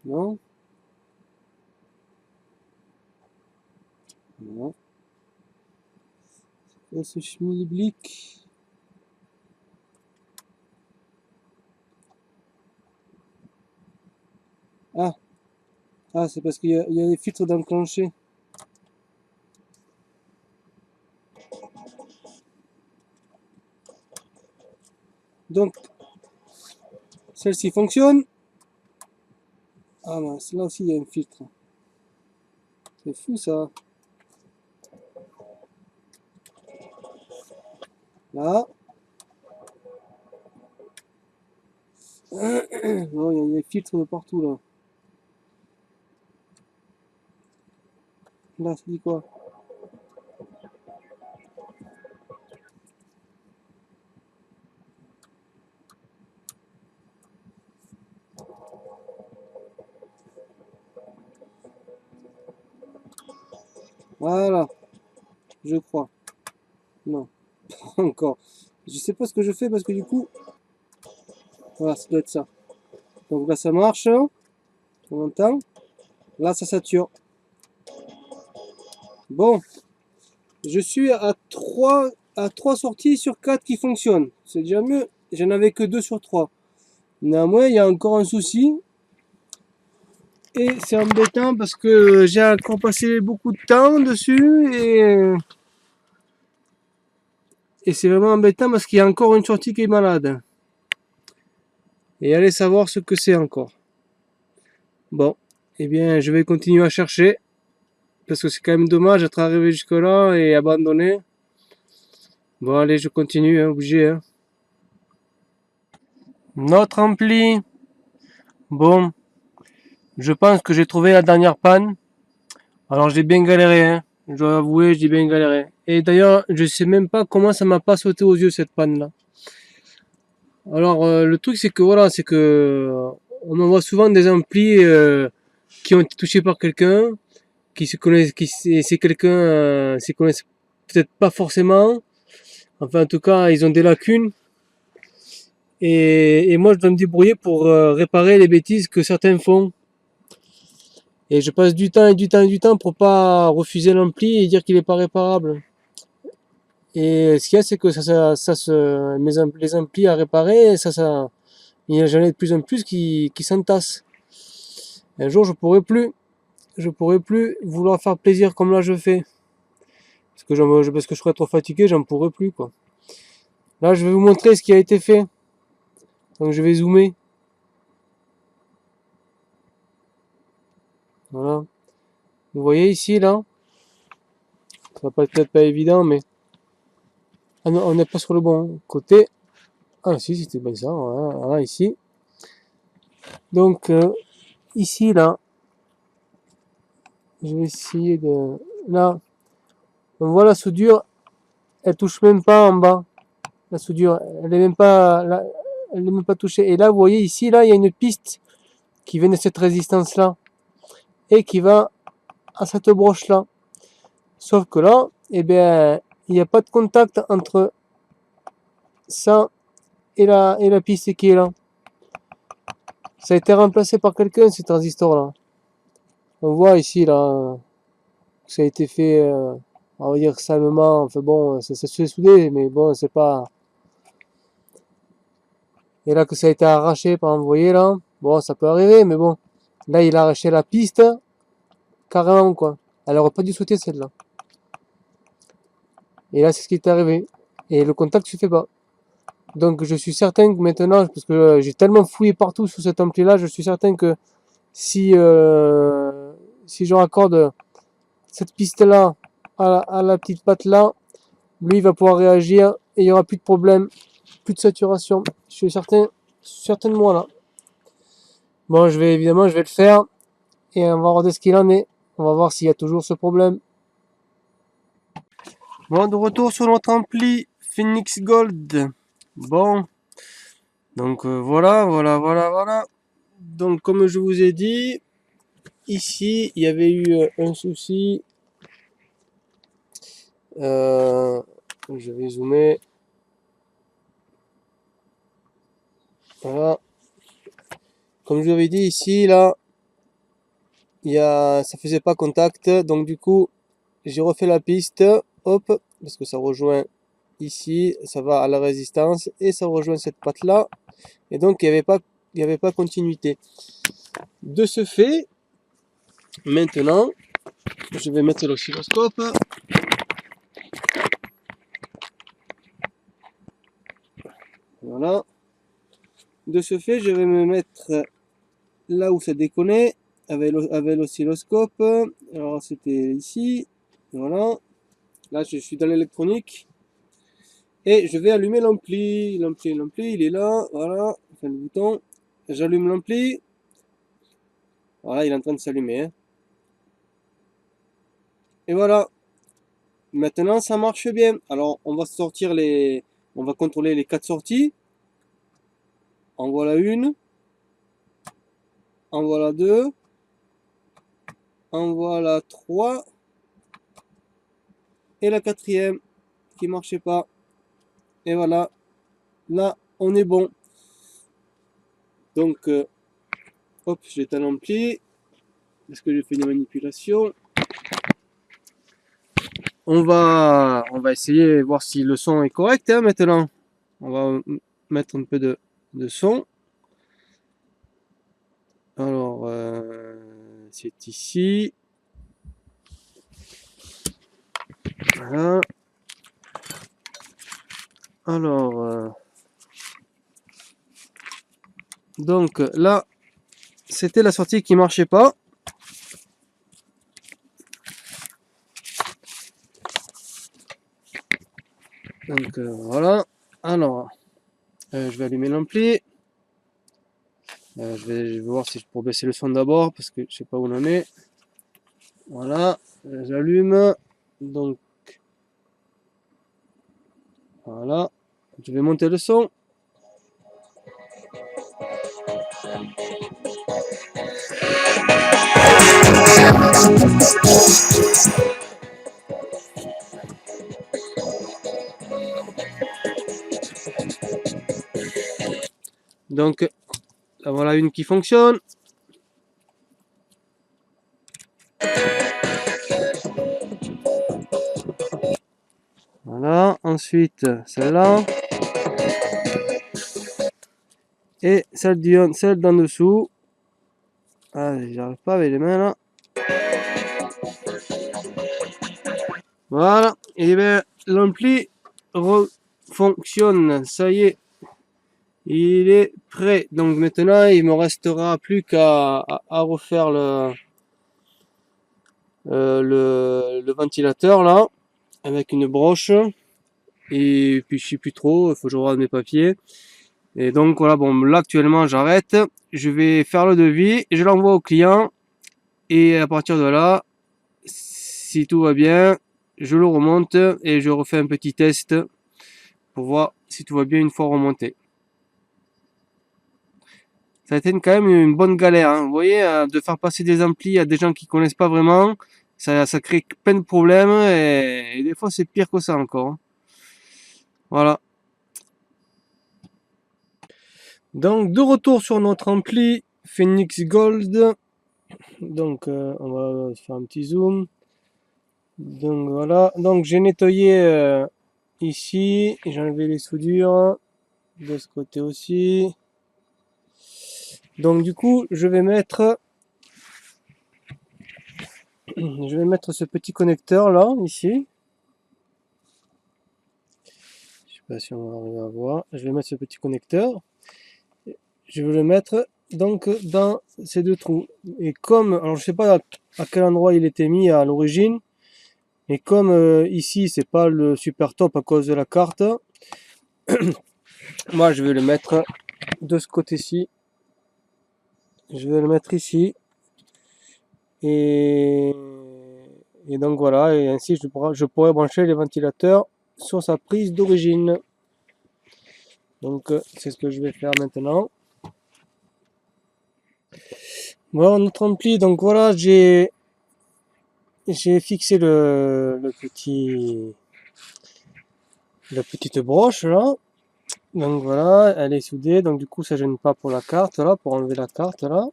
Non. Non. Et ce schmilblick. Ah. Ah, c'est parce qu'il y a des filtres d'enclencher. Donc, celle-ci fonctionne. Ah mince, là aussi il y a un filtre. C'est fou ça. Là. Non, il y a des filtres de partout là. Là, ça dit quoi? Voilà, je crois. Non, pas encore. Je sais pas ce que je fais parce que du coup, voilà, ça doit être ça. Donc là, ça marche. On entend. Là, ça sature. Bon, je suis à 3 sorties sur 4 qui fonctionnent. C'est déjà mieux. J'en avais que 2 sur 3. Néanmoins, il y a encore un souci. Et c'est embêtant parce que j'ai encore passé beaucoup de temps dessus et c'est vraiment embêtant parce qu'il y a encore une sortie qui est malade. Et allez savoir ce que c'est encore. Bon, eh bien, je vais continuer à chercher parce que c'est quand même dommage d'être arrivé jusque là et abandonné. Bon, allez, je continue, hein, obligé. Hein. Notre ampli. Bon, je pense que j'ai trouvé la dernière panne. Alors, j'ai bien galéré, hein. Je dois avouer, j'ai bien galéré. Et d'ailleurs, je sais même pas comment ça m'a pas sauté aux yeux cette panne là. Alors, le truc c'est que voilà, c'est que on envoie souvent des amplis qui ont été touchés par quelqu'un, qui se connaissent, c'est quelqu'un, s'y connaissent peut-être pas forcément. Enfin, en tout cas, ils ont des lacunes. Et moi, je dois me débrouiller pour réparer les bêtises que certains font. Et je passe du temps et du temps et du temps pour pas refuser l'ampli et dire qu'il est pas réparable. Et ce qu'il y a, c'est que les amplis à réparer, j'en ai de plus en plus qui s'entassent. Un jour, je pourrais plus vouloir faire plaisir comme là je fais. Parce que je serais trop fatigué, j'en pourrais plus, quoi. Là, je vais vous montrer ce qui a été fait. Donc, je vais zoomer. Voilà. Vous voyez ici, là. Ça va peut-être pas évident, mais. Ah non, on n'est pas sur le bon côté. Ah, si, c'était bien ça. Voilà, ici. Donc, ici, là. Je vais essayer de. Là. On voit la soudure. Elle touche même pas en bas. La soudure. Elle est même pas. Elle n'est même pas touchée. Et là, vous voyez ici, là, il y a une piste qui vient de cette résistance-là. Et qui va à cette broche-là. Sauf que là, eh bien, il n'y a pas de contact entre ça et la piste qui est là. Ça a été remplacé par quelqu'un, ces transistors-là. On voit ici, là, que ça a été fait, on va dire salement. Enfin bon, ça se fait soudé, mais bon, c'est pas... Et là, que ça a été arraché, par exemple, vous voyez, là. Bon, ça peut arriver, mais bon. Là, il a arraché la piste, carrément, quoi. Elle aurait pas dû sauter, celle-là. Et là, c'est ce qui est arrivé. Et le contact se fait pas. Donc, je suis certain que maintenant, parce que j'ai tellement fouillé partout sur cet ampli-là, je suis certain que si, si je raccorde cette piste-là à la petite patte là, lui il va pouvoir réagir et il n'y aura plus de problème, plus de saturation. Je suis certain de moi là. Bon, évidemment, je vais le faire et on va voir ce qu'il en est. On va voir s'il y a toujours ce problème. Bon, de retour sur notre ampli Phoenix Gold. Bon, donc voilà. Donc comme je vous ai dit, ici il y avait eu un souci. Je vais zoomer. Voilà. Comme je vous avais dit ici, là, ça faisait pas contact. Donc du coup, j'ai refait la piste. Hop, parce que ça rejoint ici, ça va à la résistance et ça rejoint cette patte là. Et donc il y avait pas continuité. De ce fait, maintenant, je vais mettre l'oscilloscope. Voilà. De ce fait, je vais me mettre là où ça déconnait avec l'oscilloscope. Alors c'était ici. Voilà. Là, je suis dans l'électronique. Et je vais allumer l'ampli. L'ampli, il est là. Voilà. Enfin, le bouton. J'allume l'ampli. Voilà, il est en train de s'allumer. Hein. Et voilà. Maintenant, ça marche bien. Alors, on va sortir on va contrôler les 4 sorties. En voilà une. En voilà deux. En voilà trois. Et la quatrième qui marchait pas. Et voilà. Là, on est bon. Donc, hop, j'éteins l'ampli. Est-ce que j'ai fait une manipulation? On va essayer de voir si le son est correct hein, maintenant. On va mettre un peu de son. Alors, c'est ici. Voilà. Alors, donc là, c'était la sortie qui marchait pas. Donc voilà. Alors, je vais allumer l'ampli. Je vais voir si je peux baisser le son d'abord parce que je sais pas où on en est. Voilà, j'allume. Donc voilà, je vais monter le son. Donc là, voilà une qui fonctionne. Voilà, ensuite celle-là. Et celle d'en dessous. Ah, j'arrive pas avec les mains là. Voilà, et bien l'ampli fonctionne, ça y est, il est prêt. Donc maintenant il me restera plus qu'à refaire le ventilateur là, avec une broche. Et puis je sais plus trop, il faut que je regarde mes papiers. Et donc voilà, bon là actuellement j'arrête, je vais faire le devis, je l'envoie au client. Et à partir de là, si tout va bien, je le remonte et je refais un petit test pour voir si tout va bien une fois remonté. Ça a été quand même une bonne galère, hein. Vous voyez, de faire passer des amplis à des gens qui connaissent pas vraiment, ça crée plein de problèmes et des fois c'est pire que ça encore. Hein. Voilà. Donc de retour sur notre ampli Phoenix Gold. Donc on va faire un petit zoom. Donc voilà, donc j'ai nettoyé ici, j'ai enlevé les soudures, de ce côté aussi. Donc du coup, je vais mettre ce petit connecteur là, ici. Je sais pas si on va arriver à voir. Je vais mettre ce petit connecteur. Je vais le mettre donc dans ces deux trous. Et comme, alors je sais pas à quel endroit il était mis à l'origine, mais comme ici c'est pas le super top à cause de la carte, moi je vais le mettre de ce côté-ci. Je vais le mettre ici. Et, et donc voilà, et ainsi je pourrais brancher les ventilateurs sur sa prise d'origine. Donc c'est ce que je vais faire maintenant. Voilà notre ampli, donc voilà, j'ai fixé la petite broche là. Donc voilà, elle est soudée, donc du coup ça gêne pas pour la carte là, pour enlever la carte là.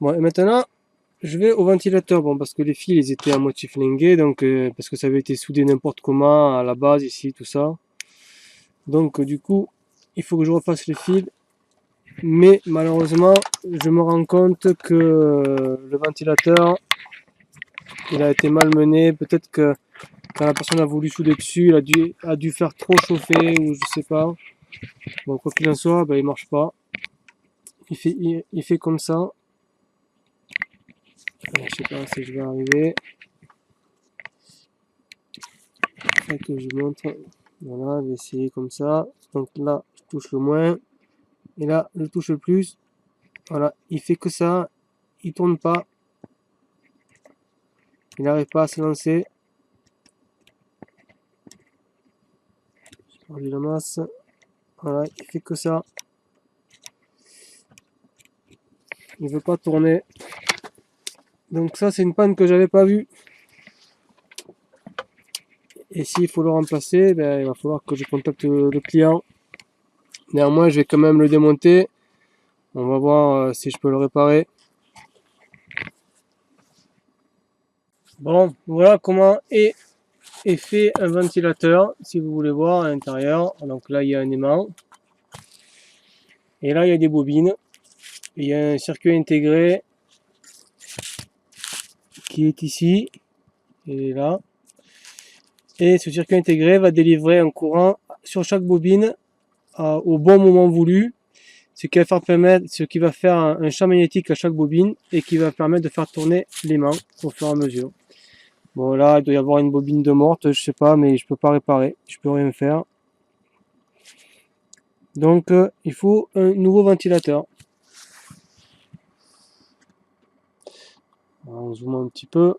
Bon, et maintenant je vais au ventilateur, bon parce que les fils ils étaient à moitié flingués, donc parce que ça avait été soudé n'importe comment à la base ici, tout ça. Donc du coup, il faut que je refasse les fils. Mais malheureusement, je me rends compte que le ventilateur, il a été malmené. Peut-être que quand la personne a voulu souder dessus, il a dû faire trop chauffer ou je sais pas. Bon, quoi qu'il en soit, ben, il marche pas. Il fait comme ça. Je sais pas si je vais arriver. Fait que je montre. Voilà, je vais essayer comme ça. Donc là, je touche le moins. Et là, je touche le plus. Voilà, il fait que ça. Il tourne pas. Il n'arrive pas à se lancer. J'ai perdu la masse. Voilà, il fait que ça. Il veut pas tourner. Donc ça, c'est une panne que j'avais pas vue. Et s'il faut le remplacer, ben, il va falloir que je contacte le client. Néanmoins, je vais quand même le démonter. On va voir si je peux le réparer. Bon, voilà comment est fait un ventilateur, si vous voulez voir à l'intérieur. Donc là, il y a un aimant. Et là, il y a des bobines. Il y a un circuit intégré qui est ici. Il est là. Et ce circuit intégré va délivrer un courant sur chaque bobine au bon moment voulu, ce qui va faire un champ magnétique à chaque bobine et qui va permettre de faire tourner l'aimant au fur et à mesure. Bon là, il doit y avoir une bobine de morte, je sais pas, mais je peux pas réparer, je peux rien faire. Donc il faut un nouveau ventilateur. Alors, on zoome un petit peu.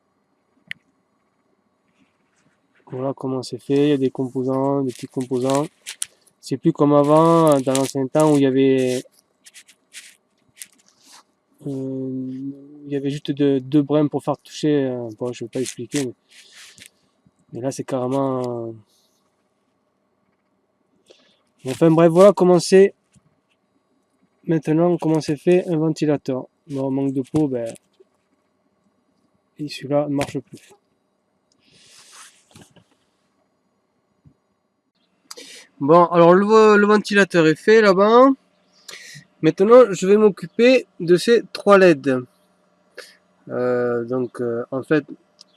Voilà comment c'est fait, il y a des composants, des petits composants. C'est plus comme avant, dans l'ancien temps où il y avait juste deux brins pour faire toucher. Bon, je vais pas expliquer, mais là c'est carrément. Enfin bref, voilà comment c'est maintenant comment c'est fait un ventilateur. Bon, manque de peau, ben, et celui-là ne marche plus. Bon, alors le ventilateur est fait là-bas. Maintenant, je vais m'occuper de ces trois LED. Donc, en fait,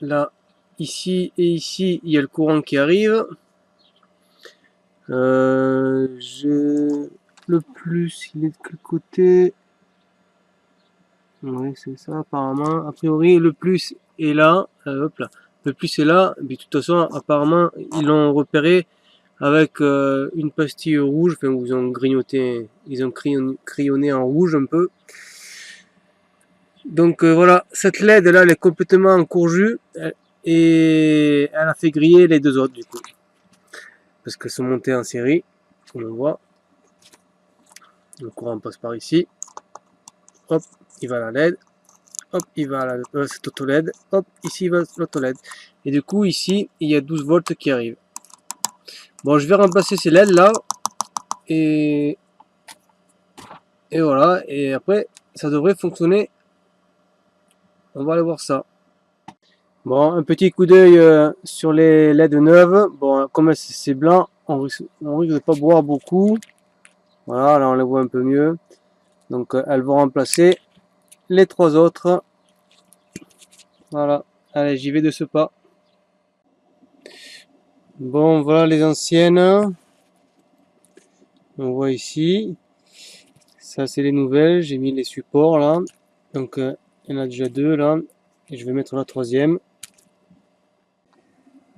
là, ici et ici, il y a le courant qui arrive. Le plus, il est de quel côté? Oui, c'est ça, apparemment. A priori, le plus est là. Hop là. Le plus est là. Mais de toute façon, apparemment, ils l'ont repéré avec une pastille rouge. Enfin, ils ont grignoté, ils ont crayonné en rouge un peu. Donc voilà, cette LED là, elle est complètement encourgue et elle a fait griller les deux autres du coup. Parce qu'elles sont montées en série, comme on voit. Le courant passe par ici. Hop, il va à la LED. Hop, il va à cette auto LED. Hop, ici il va l'auto LED. Et du coup, ici, il y a 12 volts qui arrivent. Bon, je vais remplacer ces LED là. Et Et voilà, et après, ça devrait fonctionner. On va aller voir ça. Bon, un petit coup d'œil sur les LED neuves. Bon, comme c'est blanc, on risque de pas boire beaucoup. Voilà, là on les voit un peu mieux. Donc elles vont remplacer les trois autres. Voilà, allez, j'y vais de ce pas. Bon, voilà les anciennes. On voit ici. Ça, c'est les nouvelles. J'ai mis les supports là. Donc, il y en a déjà deux là. Et je vais mettre la troisième.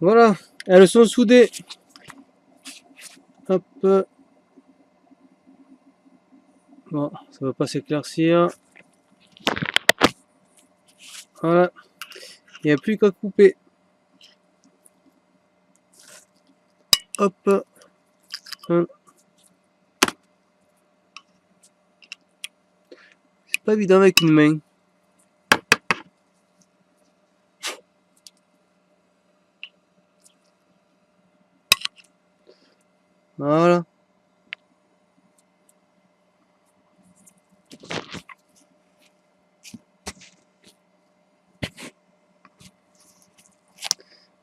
Voilà, elles sont soudées. Hop. Bon, ça va pas s'éclaircir. Voilà. Il n'y a plus qu'à couper. Hop. C'est pas évident avec une main. Voilà.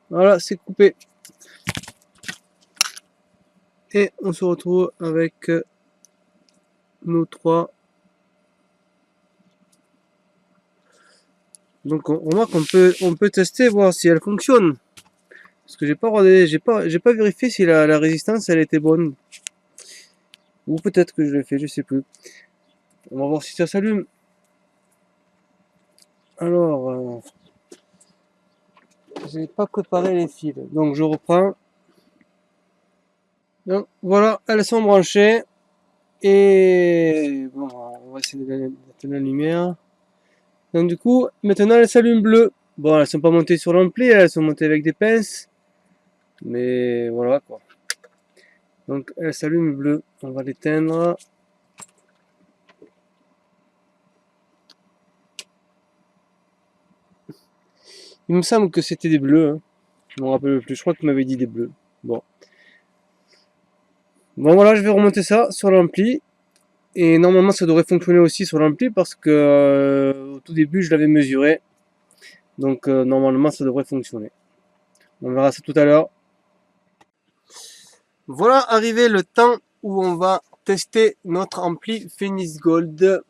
Voilà, c'est coupé. Et on se retrouve avec nos trois. Donc on voit on peut tester, voir si elle fonctionne. Parce que j'ai pas regardé, j'ai pas vérifié si la résistance elle était bonne. Ou peut-être que je l'ai fait, je sais plus. On va voir si ça s'allume. Alors, j'ai pas préparé les fils, donc je reprends. Donc voilà, elles sont branchées. Et bon, on va essayer de mettre la lumière. Donc du coup, maintenant elles s'allument bleues. Bon, elles sont pas montées sur l'ampli, elles sont montées avec des pinces. Mais voilà quoi. Donc elles s'allument bleues. On va l'éteindre. Il me semble que c'était des bleus. Hein. Je me rappelle plus. Je crois que tu m'avais dit des bleus. Bon. Bon voilà, je vais remonter ça sur l'ampli. Et normalement ça devrait fonctionner aussi sur l'ampli parce que au tout début je l'avais mesuré. Donc normalement ça devrait fonctionner. On verra ça tout à l'heure. Voilà arrivé le temps où on va tester notre ampli Phoenix Gold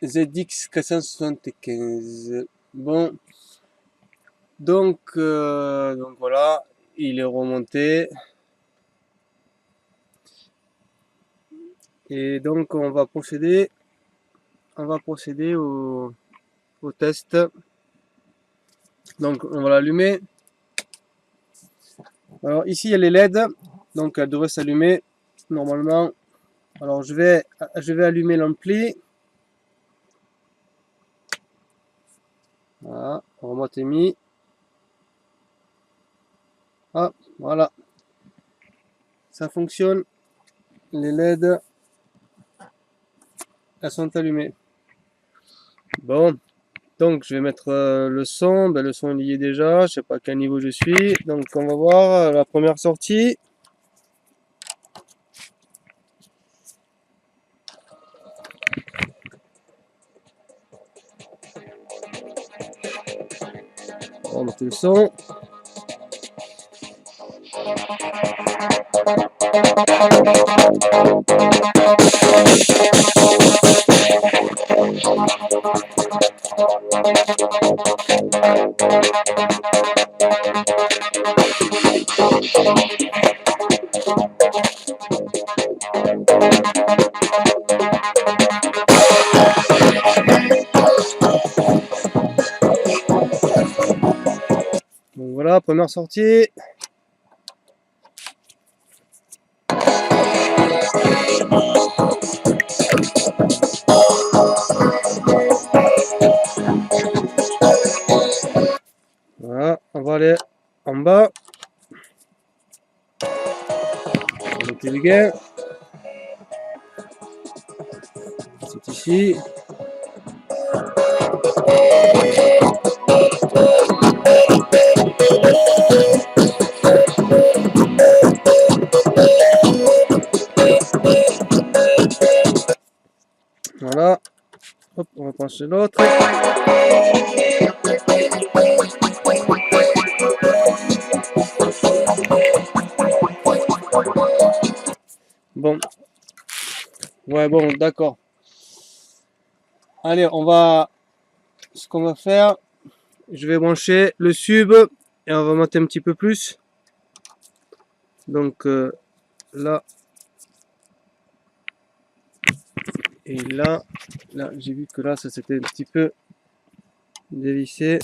ZX 475. Bon, donc voilà, il est remonté. Et donc on va procéder au test. Donc on va l'allumer. Alors ici il y a les LED, donc elle devrait s'allumer normalement. Alors je vais allumer l'ampli. Voilà, remote est mis. Ah, voilà. Ça fonctionne. Les LED, elles sont allumées. Bon, donc je vais mettre le son. Ben, le son il y est déjà. Je sais pas à quel niveau je suis. Donc on va voir la première sortie. On va monter le son. Donc voilà, première sortie. Voilà, on va aller en bas. On va monter le gain. C'est ici. Voilà. Hop, on va pencher l'autre. Bon. Ouais, bon, d'accord. Allez, ce qu'on va faire, je vais brancher le sub et on va monter un petit peu plus. Donc là et là, j'ai vu que là ça s'était un petit peu dévissé.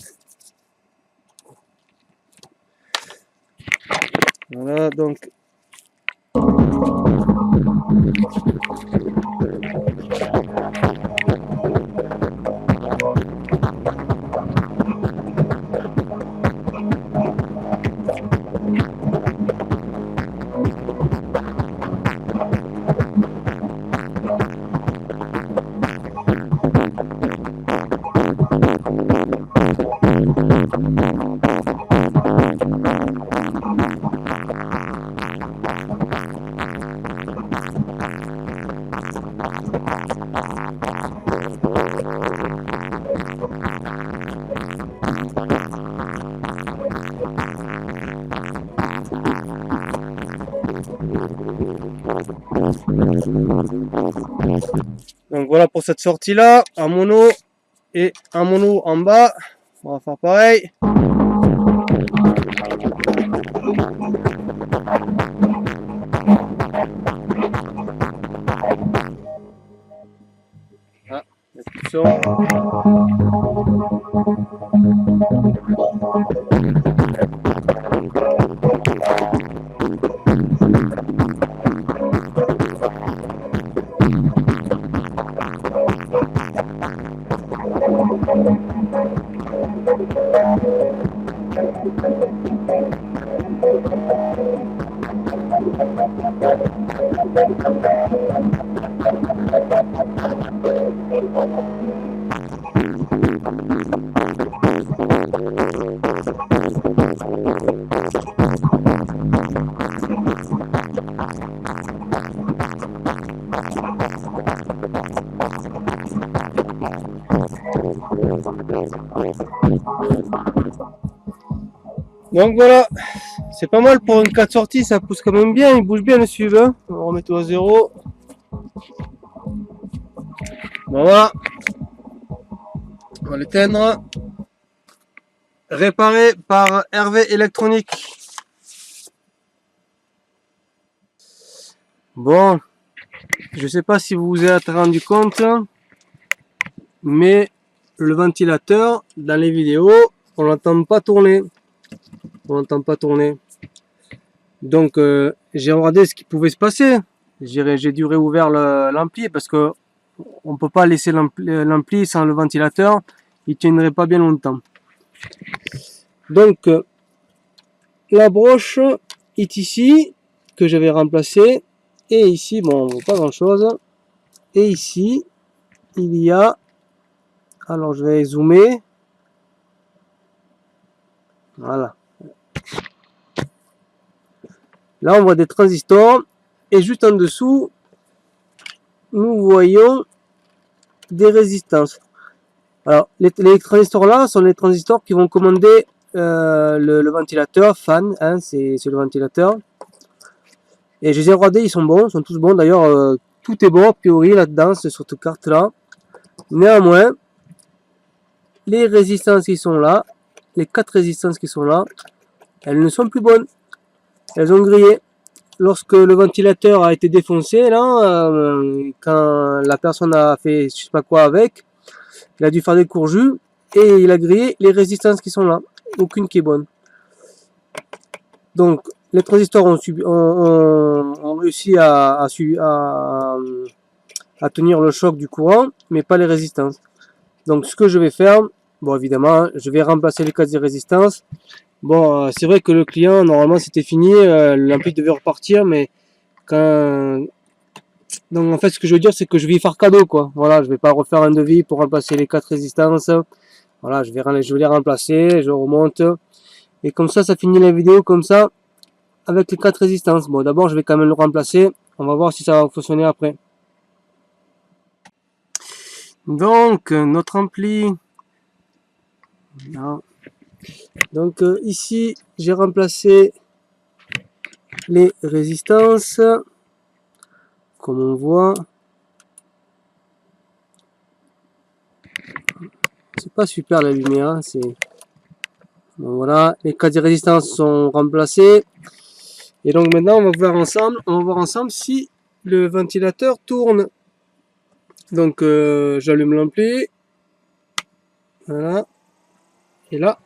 Voilà, donc voilà pour cette sortie là, en mono et en mono en bas. On va faire pareil. Ah, attention. Donc voilà, c'est pas mal pour une 4 sorties, ça pousse quand même bien, il bouge bien le SUV. Hein. On va remettre au 0. Bon, voilà, on va l'éteindre. Réparé par Hervé Électronique. Bon, je sais pas si vous vous êtes rendu compte, mais le ventilateur dans les vidéos, on l'entend pas tourner. On l'entend pas tourner. Donc j'ai regardé ce qui pouvait se passer. J'ai dû réouvrir l'ampli parce que on peut pas laisser l'ampli sans le ventilateur, il tiendrait pas bien longtemps. Donc la broche est ici que j'avais remplacée et ici bon on voit pas grand chose et ici il y a, alors je vais zoomer, voilà, là on voit des transistors et juste en dessous nous voyons des résistances. Alors les transistors là sont les transistors qui vont commander le ventilateur fan, hein, c'est le ventilateur. Et je les ai regardés, ils sont bons, ils sont tous bons. D'ailleurs, tout est bon a priori là-dedans, sur cette carte-là. Néanmoins, les résistances qui sont là, les 4 résistances qui sont là, elles ne sont plus bonnes. Elles ont grillé. Lorsque le ventilateur a été défoncé, là, quand la personne a fait je sais pas quoi avec, il a dû faire des courjus et il a grillé les résistances qui sont là. Aucune qui est bonne. Donc, les transistors ont réussi à tenir le choc du courant, mais pas les résistances. Donc ce que je vais faire, bon évidemment, je vais remplacer les cases de résistance. Bon, c'est vrai que le client, normalement c'était fini, l'ampli devait repartir, mais quand... Donc en fait ce que je veux dire c'est que je vais y faire cadeau quoi. Voilà, je vais pas refaire un devis pour remplacer les 4 résistances. Voilà, je vais les remplacer, je remonte. Et comme ça finit la vidéo comme ça, avec les 4 résistances. Bon d'abord je vais quand même le remplacer, on va voir si ça va fonctionner après. Donc, notre ampli. Là. Donc, ici, j'ai remplacé les résistances. Comme on voit. C'est pas super la lumière. Hein, c'est... Donc, voilà, les cas de résistance sont remplacés. Et donc maintenant, on va voir ensemble si le ventilateur tourne. Donc, j'allume l'ampli. Voilà. Et là,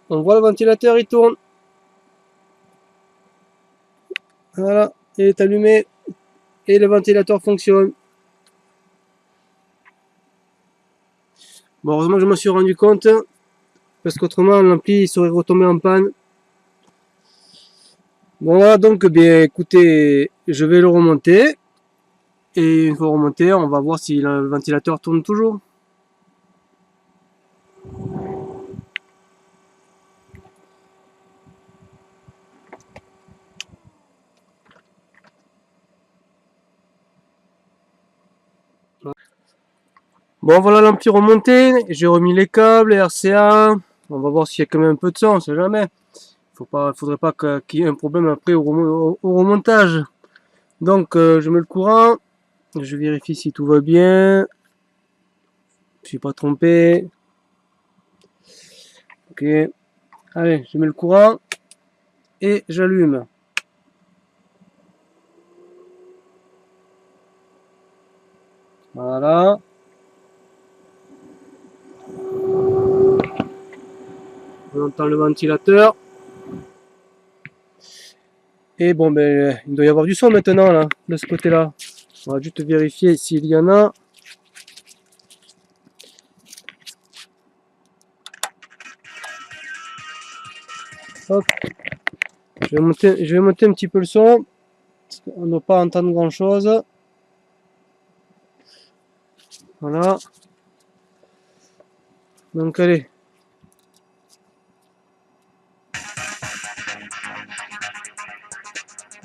on voit le ventilateur, il tourne. Voilà, il est allumé. Et le ventilateur fonctionne. Bon, heureusement, je me suis rendu compte. Parce qu'autrement, l'ampli serait retombé en panne. Bon, voilà, donc, bien, écoutez, je vais le remonter. Et une fois remonté, on va voir si le ventilateur tourne toujours. Bon, voilà l'ampli remonté. J'ai remis les câbles, les RCA. On va voir s'il y a quand même un peu de son, on sait jamais. Faudrait pas qu'il y ait un problème après au remontage. Donc, je mets le courant. Je vérifie si tout va bien. Je suis pas trompé. Ok. Allez, je mets le courant. Et j'allume. Voilà. On entend le ventilateur. Et bon, ben, il doit y avoir du son maintenant, là, de ce côté-là. On va juste vérifier s'il y en a. Hop. Je vais monter un petit peu le son. Parce qu'on ne doit pas entendre grand chose. Voilà. Donc, allez.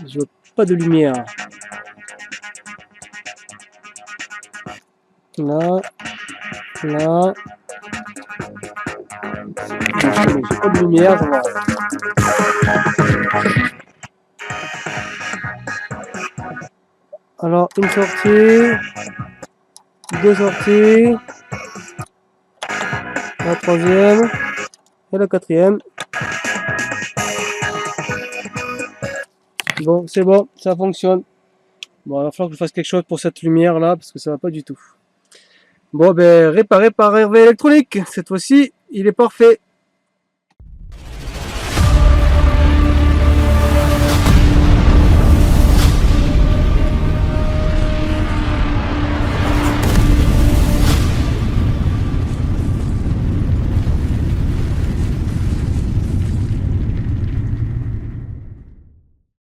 Je vois pas de lumière. Là. Là. J'ai pas de lumière. Ça va. Alors, une sortie. Deux sorties. La troisième. Et la quatrième. Bon, c'est bon. Ça fonctionne. Bon, il va falloir que je fasse quelque chose pour cette lumière là. Parce que ça va pas du tout. Bon, ben, réparé par Hervé Électronique. Cette fois-ci, il est parfait.